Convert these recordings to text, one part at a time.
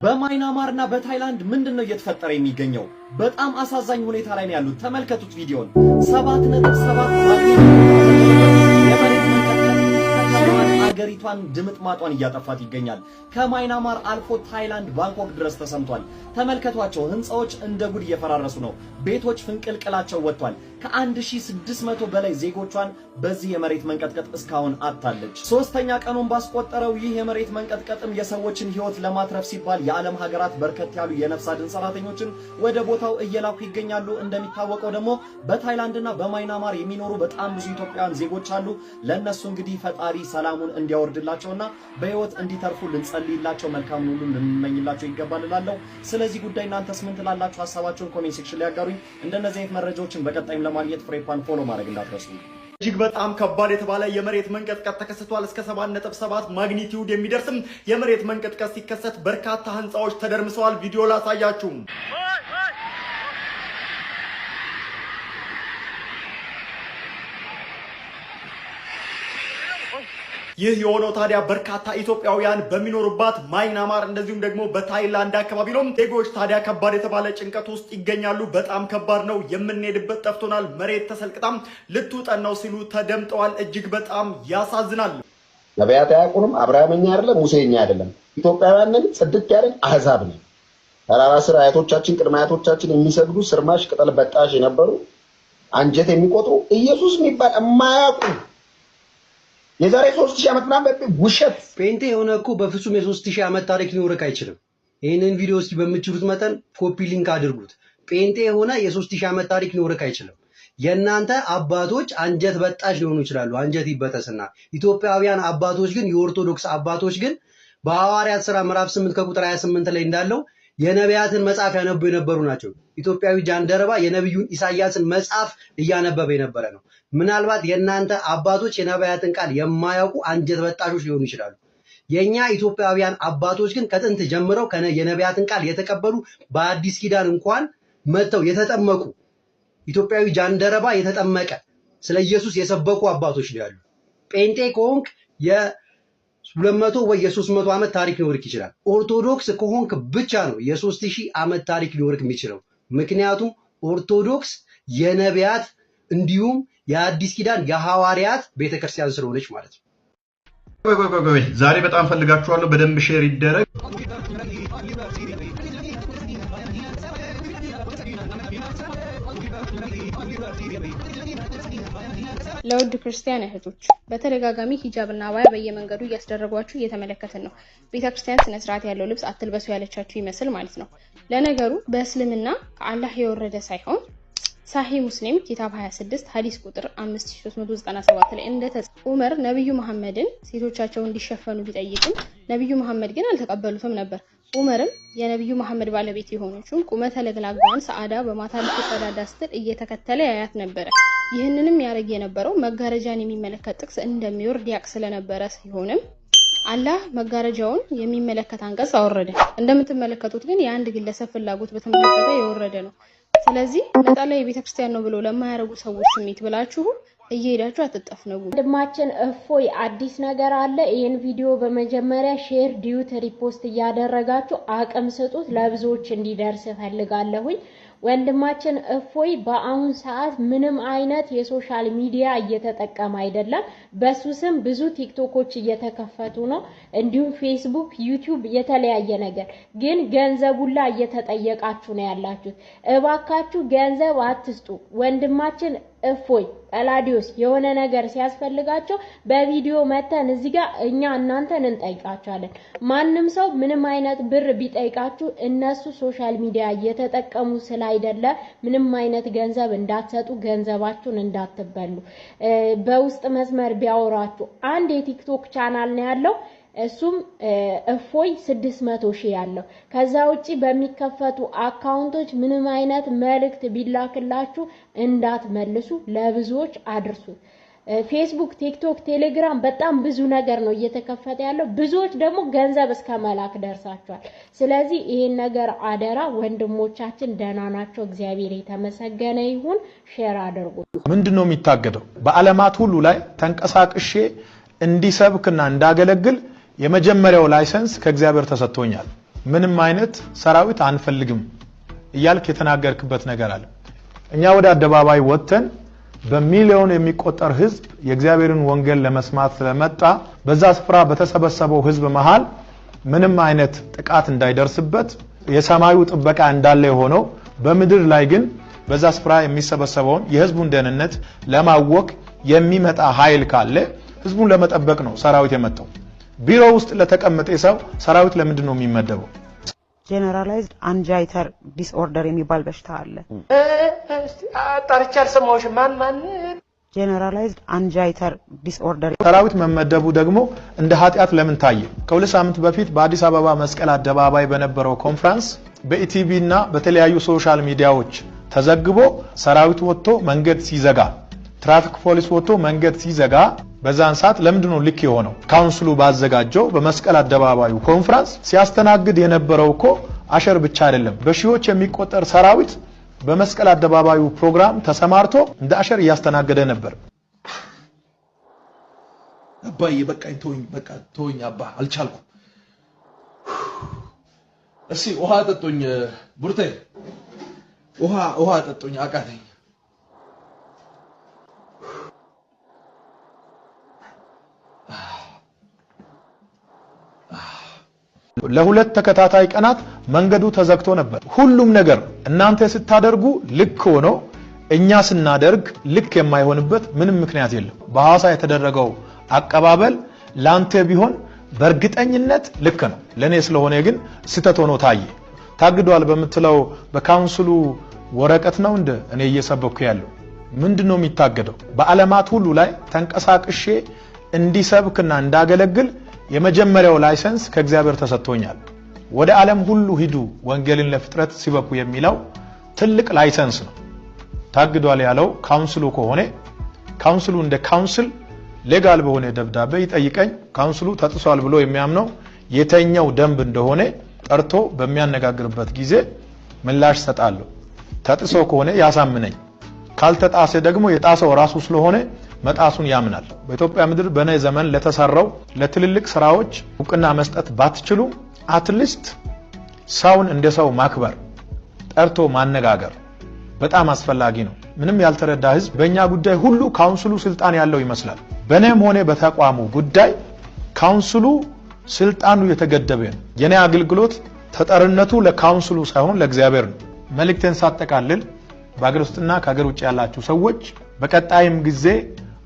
በማይናማርና በታይላንድ ምንድነው እየተፈጠረ የሚገኘው? በጣም አሳዛኝ ሁኔታ ላይ ነው ያሉት። ተመልከቱት ቪዲዮን። 7.7 የመሬት መንቀጥቀጥ አገሪቷን ድምጥማጧን እያጠፋት ይገኛል። ከማይናማር አልፎ ታይላንድ ባንኮክ ድረስ ተሰምቷል። ተመልከቷቸው፣ ህንጻዎች እንደ ጉድ እየፈራረሱ ነው። ቤቶች ፍንቅልቅላቸው ወጥቷል። ከ1600 በላይ ዜጎቿን በዚህ የመሬት መንቀጥቀጥ እስካሁን አጥታለች። ሶስተኛ ቀኑን ባስቆጠረው ይህ የመሬት መንቀጥቀጥም የሰዎችን ህይወት ለማትረፍ ሲባል የዓለም ሀገራት በርከት ያሉ የነፍስ አድን ሰራተኞችን ወደ ቦታው እየላኩ ይገኛሉ። እንደሚታወቀው ደግሞ በታይላንድና በማይናማር የሚኖሩ በጣም ብዙ ኢትዮጵያውያን ዜጎች አሉ። ለነሱ እንግዲህ ፈጣሪ ሰላሙን እንዲያወርድላቸውና በህይወት እንዲተርፉ ልንጸልይላቸው፣ መልካም ሁሉ ልንመኝላቸው ይገባል እላለሁ። ስለዚህ ጉዳይ እናንተስ ምን ትላላችሁ? ሐሳባችሁን ኮሜንት ሴክሽን ላይ ያጋሩኝ። እንደነዚህ አይነት መረጃዎችን በቀጣይም ለማግኘት ፍሬፓን ፎሎ ማድረግ እንዳትረሱ። እጅግ በጣም ከባድ የተባለ የመሬት መንቀጥቀጥ ተከስቷል። እስከ 7.7 ማግኒቲዩድ የሚደርስም የመሬት መንቀጥቀጥ ሲከሰት በርካታ ህንጻዎች ተደርምሰዋል። ቪዲዮ ላሳያችሁ። ይህ የሆነው ታዲያ በርካታ ኢትዮጵያውያን በሚኖሩባት ማይናማር እንደዚሁም ደግሞ በታይላንድ አካባቢ ነው። ዜጎች ታዲያ ከባድ የተባለ ጭንቀት ውስጥ ይገኛሉ። በጣም ከባድ ነው፣ የምንሄድበት ጠፍቶናል፣ መሬት ተሰልቅጣም ልትውጠን ነው ሲሉ ተደምጠዋል። እጅግ በጣም ያሳዝናል። ነቢያት አያውቁንም። አብርሃምኛ አይደለም፣ ሙሴኛ አይደለም፣ ኢትዮጵያውያንን ጽድቅ ያለን አህዛብ ነው። ተራራ ስር አያቶቻችን ቅድመ አያቶቻችን የሚሰግዱ ስርማሽ ቅጠል በጣሽ የነበሩ አንጀት የሚቆጥሩ ኢየሱስ የሚባል የማያውቁ የዛሬ 3000 ዓመት ምናምን በፊት ውሸት ጴንጤ የሆነ እኮ በፍጹም የ3000 ዓመት ታሪክ ሊኖርክ አይችልም። ይሄንን ቪዲዮ እስኪ በምትችሉት መጠን ኮፒ ሊንክ አድርጉት። ጴንጤ የሆነ የ3000 ዓመት ታሪክ ሊኖርክ አይችልም። የእናንተ አባቶች አንጀት በጣሽ ሊሆኑ ይችላሉ፣ አንጀት ይበጠስና። ኢትዮጵያውያን አባቶች ግን የኦርቶዶክስ አባቶች ግን በሐዋርያት ሥራ ምዕራፍ 8 ከቁጥር 28 ላይ እንዳለው የነቢያትን መጽሐፍ ያነቡ የነበሩ ናቸው። ኢትዮጵያዊ ጃንደረባ የነብዩን ኢሳያስን መጽሐፍ እያነበበ የነበረ ነው። ምናልባት የእናንተ አባቶች የነቢያትን ቃል የማያውቁ አንጀት በጣሾች ሊሆኑ ይችላሉ። የኛ ኢትዮጵያውያን አባቶች ግን ከጥንት ጀምረው የነቢያትን ቃል የተቀበሉ በአዲስ ኪዳን እንኳን መጥተው የተጠመቁ ኢትዮጵያዊ ጃንደረባ የተጠመቀ ስለ ኢየሱስ የሰበኩ አባቶች ነው ያሉ። ጴንጤ ከሆንክ የ200 ወይ የ300 ዓመት ታሪክ ሊኖርክ ይችላል። ኦርቶዶክስ ከሆንክ ብቻ ነው የ3000 ዓመት ታሪክ ሊኖርክ የሚችለው። ምክንያቱም ኦርቶዶክስ የነቢያት እንዲሁም የአዲስ ኪዳን የሐዋርያት ቤተክርስቲያን ስለሆነች ማለት ነው። ቆይ ዛሬ በጣም ፈልጋችኋለሁ። በደንብ ሼር ይደረግ። ለውድ ክርስቲያን እህቶች በተደጋጋሚ ሂጃብና አባያ በየመንገዱ እያስደረጓችሁ እየተመለከትን ነው። ቤተክርስቲያን ስነ ስርዓት ያለው ልብስ አትልበሱ ያለቻችሁ ይመስል ማለት ነው። ለነገሩ በእስልምና ከአላህ የወረደ ሳይሆን ሳሂህ ሙስሊም ኪታብ 26 ሐዲስ ቁጥር 5397 ላይ ዑመር ነብዩ መሐመድን ሴቶቻቸው እንዲሸፈኑ ቢጠይቅም ነብዩ መሐመድ ግን አልተቀበሉትም ነበር። ዑመርም የነብዩ መሐመድ ባለቤት የሆነችውን ቁመተ ለግላጓን ሰዓዳ በማታ ልትጸዳዳ ስትል እየተከተለ ያያት ነበር። ይህንንም ያረግ የነበረው መጋረጃን የሚመለከት ጥቅስ እንደሚወርድ ያቅ ስለነበረ ሲሆንም አላህ መጋረጃውን የሚመለከት አንቀጽ አወረደ። እንደምትመለከቱት ግን የአንድ ግለሰብ ፍላጎት በተመለከተ የወረደ ነው። ስለዚህ ነጠላ የቤተክርስቲያን ነው ብሎ ለማያረጉ ሰዎች ስሜት ብላችሁ እየሄዳችሁ አትጠፍነጉ። ወንድማችን እፎይ አዲስ ነገር አለ። ይሄን ቪዲዮ በመጀመሪያ ሼር ዲዩት ሪፖስት እያደረጋችሁ አቅም ስጡት፣ ለብዙዎች እንዲደርስ ፈልጋለሁኝ። ወንድማችን እፎይ በአሁን ሰዓት ምንም አይነት የሶሻል ሚዲያ እየተጠቀመ አይደለም። በሱ ስም ብዙ ቲክቶኮች እየተከፈቱ ነው፣ እንዲሁም ፌስቡክ፣ ዩቲዩብ የተለያየ ነገር፣ ግን ገንዘቡላ እየተጠየቃችሁ ነው ያላችሁት። እባካችሁ ገንዘብ አትስጡ። ወንድማችን እፎይ ጳላዲዮስ የሆነ ነገር ሲያስፈልጋቸው በቪዲዮ መተን እዚህ ጋር እኛ እናንተን እንጠይቃቸዋለን። ማንም ሰው ምንም አይነት ብር ቢጠይቃችሁ እነሱ ሶሻል ሚዲያ እየተጠቀሙ ስላይደለ ምንም አይነት ገንዘብ እንዳትሰጡ፣ ገንዘባችሁን እንዳትበሉ። በውስጥ መስመር ቢያወራችሁ አንድ የቲክቶክ ቻናል ነው ያለው፣ እሱም እፎይ 600,000 ያለው። ከዛ ውጪ በሚከፈቱ አካውንቶች ምንም አይነት መልእክት ቢላክላችሁ እንዳትመልሱ፣ ለብዙዎች አድርሱ። ፌስቡክ፣ ቲክቶክ፣ ቴሌግራም በጣም ብዙ ነገር ነው እየተከፈተ ያለው። ብዙዎች ደግሞ ገንዘብ እስከ መላክ ደርሳቸዋል። ስለዚህ ይሄን ነገር አደራ ወንድሞቻችን፣ ደህና ናቸው፣ እግዚአብሔር የተመሰገነ ይሁን። ሼር አድርጉ። ምንድነው የሚታገደው? በዓለማት ሁሉ ላይ ተንቀሳቅሼ እንዲሰብክና እንዳገለግል የመጀመሪያው ላይሰንስ ከእግዚአብሔር ተሰጥቶኛል። ምንም አይነት ሰራዊት አንፈልግም እያልክ የተናገርክበት ነገር አለ። እኛ ወደ አደባባይ ወጥተን በሚሊዮን የሚቆጠር ህዝብ የእግዚአብሔርን ወንጌል ለመስማት ስለመጣ በዛ ስፍራ በተሰበሰበው ህዝብ መሃል ምንም አይነት ጥቃት እንዳይደርስበት የሰማዩ ጥበቃ እንዳለ ሆነው በምድር ላይ ግን በዛ ስፍራ የሚሰበሰበውን የህዝቡን ደህንነት ለማወክ የሚመጣ ኃይል ካለ ህዝቡን ለመጠበቅ ነው ሰራዊት የመጣው። ቢሮ ውስጥ ለተቀመጠ ሰው ሰራዊት ለምንድን ነው የሚመደበው? ጀነራላይዝድ አንጃይተር ዲስኦርደር የሚባል በሽታ አለ። አጣርቻ አልሰማሁሽም። ማን? ጀነራላይዝድ አንጃይተር ዲስኦርደር። ሰራዊት መመደቡ ደግሞ እንደ ኃጢያት ለምን ታየ? ከሁለት ሳምንት በፊት በአዲስ አበባ መስቀል አደባባይ በነበረው ኮንፈረንስ በኢቲቪ እና በተለያዩ ሶሻል ሚዲያዎች ተዘግቦ ሰራዊት ወጥቶ መንገድ ሲዘጋ፣ ትራፊክ ፖሊስ ወጥቶ መንገድ ሲዘጋ በዛን ሰዓት ለምንድን ነው ልክ የሆነው? ካውንስሉ ባዘጋጀው በመስቀል አደባባዩ ኮንፈረንስ ሲያስተናግድ የነበረው እኮ አሸር ብቻ አይደለም፣ በሺዎች የሚቆጠር ሰራዊት በመስቀል አደባባዩ ፕሮግራም ተሰማርቶ እንደ አሸር እያስተናገደ ነበር። አባዬ በቃ ተወኝ አባ፣ አልቻልኩም። እሺ ውሃ ጠጡኝ ቡርቴ፣ ውሃ ጠጡኝ፣ አቃተኝ። ለሁለት ተከታታይ ቀናት መንገዱ ተዘግቶ ነበር። ሁሉም ነገር እናንተ ስታደርጉ ልክ ሆኖ እኛ ስናደርግ ልክ የማይሆንበት ምንም ምክንያት የለም። በሐዋሳ የተደረገው አቀባበል ላንተ ቢሆን በእርግጠኝነት ልክ ነው፣ ለኔ ስለሆነ ግን ስተት ሆኖ ታየ። ታግዷል በመትለው በካውንስሉ ወረቀት ነው እንደ እኔ እየሰበኩ ያለው። ምንድነው የሚታገደው? በዓለማት ሁሉ ላይ ተንቀሳቅሼ እንዲሰብክና እንዳገለግል የመጀመሪያው ላይሰንስ ከእግዚአብሔር ተሰጥቶኛል። ወደ ዓለም ሁሉ ሂዱ ወንጌልን ለፍጥረት ሲበኩ የሚለው ትልቅ ላይሰንስ ነው። ታግዷል ያለው ካውንስሉ ከሆነ ካውንስሉ እንደ ካውንስል ሌጋል በሆነ ደብዳቤ ይጠይቀኝ። ካውንስሉ ተጥሷል ብሎ የሚያምነው የተኛው ደንብ እንደሆነ ጠርቶ በሚያነጋግርበት ጊዜ ምላሽ ሰጣለሁ። ተጥሶ ከሆነ ያሳምነኝ፣ ካልተጣሰ ደግሞ የጣሰው ራሱ ስለሆነ መጣሱን ያምናል። በኢትዮጵያ ምድር በነ ዘመን ለተሰራው ለትልልቅ ስራዎች እውቅና መስጠት ባትችሉ አትሊስት ሰውን እንደ ሰው ማክበር፣ ጠርቶ ማነጋገር በጣም አስፈላጊ ነው። ምንም ያልተረዳ ህዝብ በእኛ ጉዳይ ሁሉ ካውንስሉ ስልጣን ያለው ይመስላል። በእኔም ሆነ በተቋሙ ጉዳይ ካውንስሉ ስልጣኑ የተገደበ ነው። የኔ አገልግሎት ተጠርነቱ ለካውንስሉ ሳይሆን ለእግዚአብሔር ነው። መልእክቴን ሳጠቃልል በአገር ውስጥና ከሀገር ውጭ ያላችሁ ሰዎች በቀጣይም ጊዜ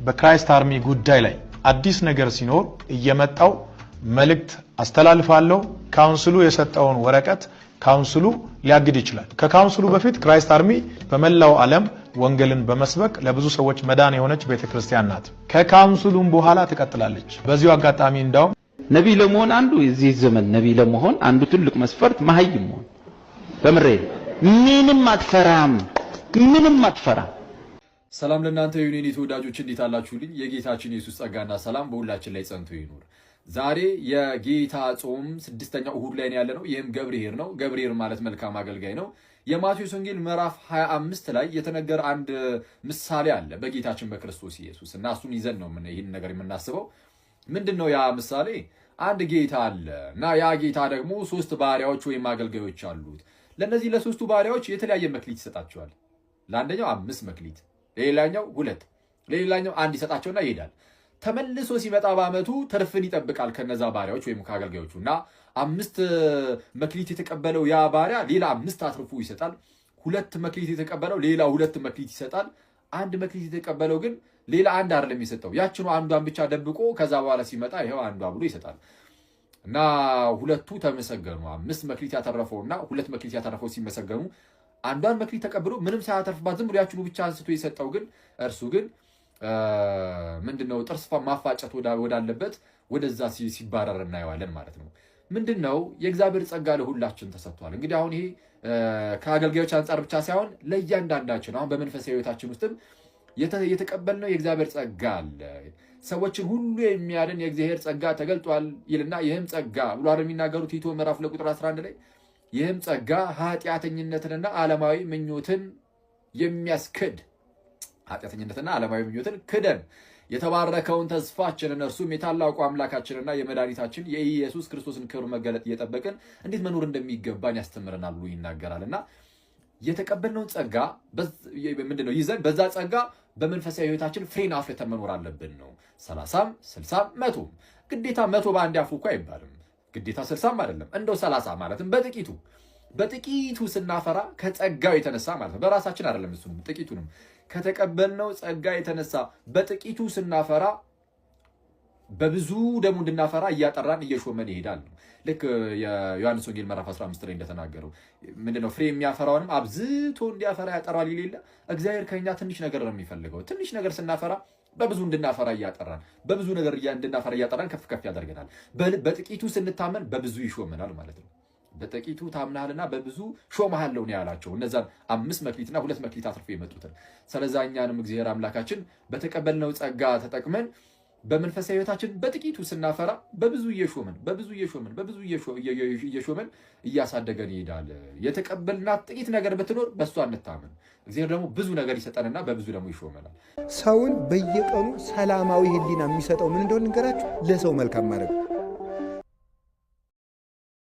በክራይስት አርሚ ጉዳይ ላይ አዲስ ነገር ሲኖር እየመጣው መልእክት አስተላልፋለሁ። ካውንስሉ የሰጠውን ወረቀት ካውንስሉ ሊያግድ ይችላል። ከካውንስሉ በፊት ክራይስት አርሚ በመላው ዓለም ወንጌልን በመስበክ ለብዙ ሰዎች መዳን የሆነች ቤተክርስቲያን ናት። ከካውንስሉም በኋላ ትቀጥላለች። በዚሁ አጋጣሚ እንዳውም ነብይ ለመሆን አንዱ የዚህ ዘመን ነብይ ለመሆን አንዱ ትልቅ መስፈርት መሀይም መሆን። በምሬ ምንም አትፈራም። ሰላም ለእናንተ ይሁን የኔ ተወዳጆች፣ እንዴት አላችሁልኝ? የጌታችን ኢየሱስ ጸጋና ሰላም በሁላችን ላይ ጸንቶ ይኑር። ዛሬ የጌታ ጾም 6ኛው እሁድ ላይ ያለ ነው። ይህም ገብርኄር ነው። ገብርኄር ማለት መልካም አገልጋይ ነው። የማቴዎስ ወንጌል ምዕራፍ 25 ላይ የተነገረ አንድ ምሳሌ አለ በጌታችን በክርስቶስ ኢየሱስ እና እሱን ይዘን ነው ይህን ነገር የምናስበው። ምንድነው ያ ምሳሌ? አንድ ጌታ አለ እና ያ ጌታ ደግሞ 3 ባሪያዎች ወይም አገልጋዮች አሉት። ለነዚህ ለሶስቱ ባሪያዎች የተለያየ መክሊት ይሰጣቸዋል። ለአንደኛው 5 መክሊት፣ ለሌላኛው 2፣ ለሌላኛው 1 ይሰጣቸውና ይሄዳል። ተመልሶ ሲመጣ በአመቱ ትርፍን ይጠብቃል ከነዛ ባሪያዎች ወይም ከአገልጋዮቹ እና 5 መክሊት የተቀበለው ያ ባሪያ ሌላ 5 አትርፎ ይሰጣል። 2 መክሊት የተቀበለው ሌላ 2 መክሊት ይሰጣል። 1 መክሊት የተቀበለው ግን ሌላ 1 አይደለም የሰጠው፣ ያችኑ አንዷን ብቻ ደብቆ ከዛ በኋላ ሲመጣ ይሄው አንዷ ብሎ ይሰጣል። እና ሁለቱ ተመሰገኑ። 5 መክሊት ያተረፈውና 2 መክሊት ያተረፈው ሲመሰገኑ፣ አንዷን መክሊት ተቀብሎ ምንም ሳያተርፍባት ዝም ብሎ ያችኑ ብቻ አንስቶ የሰጠው ግን እርሱ ግን ምንድነው ጥርስ ማፋጨት ወዳለበት ወደዛ ሲባረር እናየዋለን ማለት ነው። ምንድነው የእግዚአብሔር ጸጋ ለሁላችን ተሰጥቷል። እንግዲህ አሁን ይሄ ከአገልጋዮች አንፃር ብቻ ሳይሆን ለእያንዳንዳችን አሁን በመንፈሳዊ ህይወታችን ውስጥም የተቀበልነው የእግዚአብሔር ጸጋ አለ። ሰዎችን ሁሉ የሚያድን የእግዚአብሔር ጸጋ ተገልጧል ይልና ይህም ጸጋ ብሎ የሚናገሩት ቲቶ ምዕራፍ 2 ቁጥር 11 ላይ ይህም ጸጋ ኃጢአተኝነትንና ዓለማዊ ምኞትን የሚያስክድ ኃጢአተኝነትና ዓለማዊ ምኞትን ክደን የተባረከውን ተስፋችንን እርሱም የታላቁ አምላካችንና የመድኃኒታችን የኢየሱስ ክርስቶስን ክብር መገለጥ እየጠበቅን እንዴት መኖር እንደሚገባን ያስተምረናል ብሎ ይናገራልና የተቀበልነውን ጸጋ ምንድነው ይዘን በዛ ጸጋ በመንፈሳዊ ህይወታችን ፍሬን አፍርተን መኖር አለብን ነው። 30 60 100 ግዴታ 100 በአንድ አፉ እኮ አይባልም። ግዴታ 60 አይደለም እንደው 30 ማለትም በጥቂቱ ስናፈራ ከጸጋው የተነሳ ማለት ነው። በራሳችን አይደለም እሱም ጥቂቱንም ከተቀበልነው ጸጋ የተነሳ በጥቂቱ ስናፈራ በብዙ ደግሞ እንድናፈራ እያጠራን እየሾመን ይሄዳል ነው። ልክ የዮሐንስ ወንጌል ምዕራፍ 15 ላይ እንደተናገረው ምንድነው ፍሬ የሚያፈራውንም አብዝቶ እንዲያፈራ ያጠራል ይሌለ እግዚአብሔር ከኛ ትንሽ ነገር ነው የሚፈልገው። ትንሽ ነገር ስናፈራ በብዙ እንድናፈራ እያጠራን በብዙ ነገር እንድናፈራ እያጠራን ከፍ ከፍ ያደርገናል። በጥቂቱ ስንታመን በብዙ ይሾመናል ማለት ነው። በጥቂቱ ታምናልና በብዙ ሾመሃለሁ ነው ያላቸው እነዛን 5 መክሊትና 2 መክሊት አትርፎ የመጡትን። ስለዚህ እኛንም እግዚአብሔር አምላካችን በተቀበልነው ጸጋ ተጠቅመን በመንፈሳዊ ህይወታችን በጥቂቱ ስናፈራ በብዙ እየሾመን እያሳደገን ይሄዳል። የተቀበልናት ጥቂት ነገር ብትኖር በእሷ እንታመን። እግዚአብሔር ደግሞ ብዙ ነገር ይሰጠንና በብዙ ደግሞ ይሾመናል። ሰውን በየቀኑ ሰላማዊ ህሊና የሚሰጠው ምን እንደሆነ ንገራችሁ፣ ለሰው መልካም ማድረግ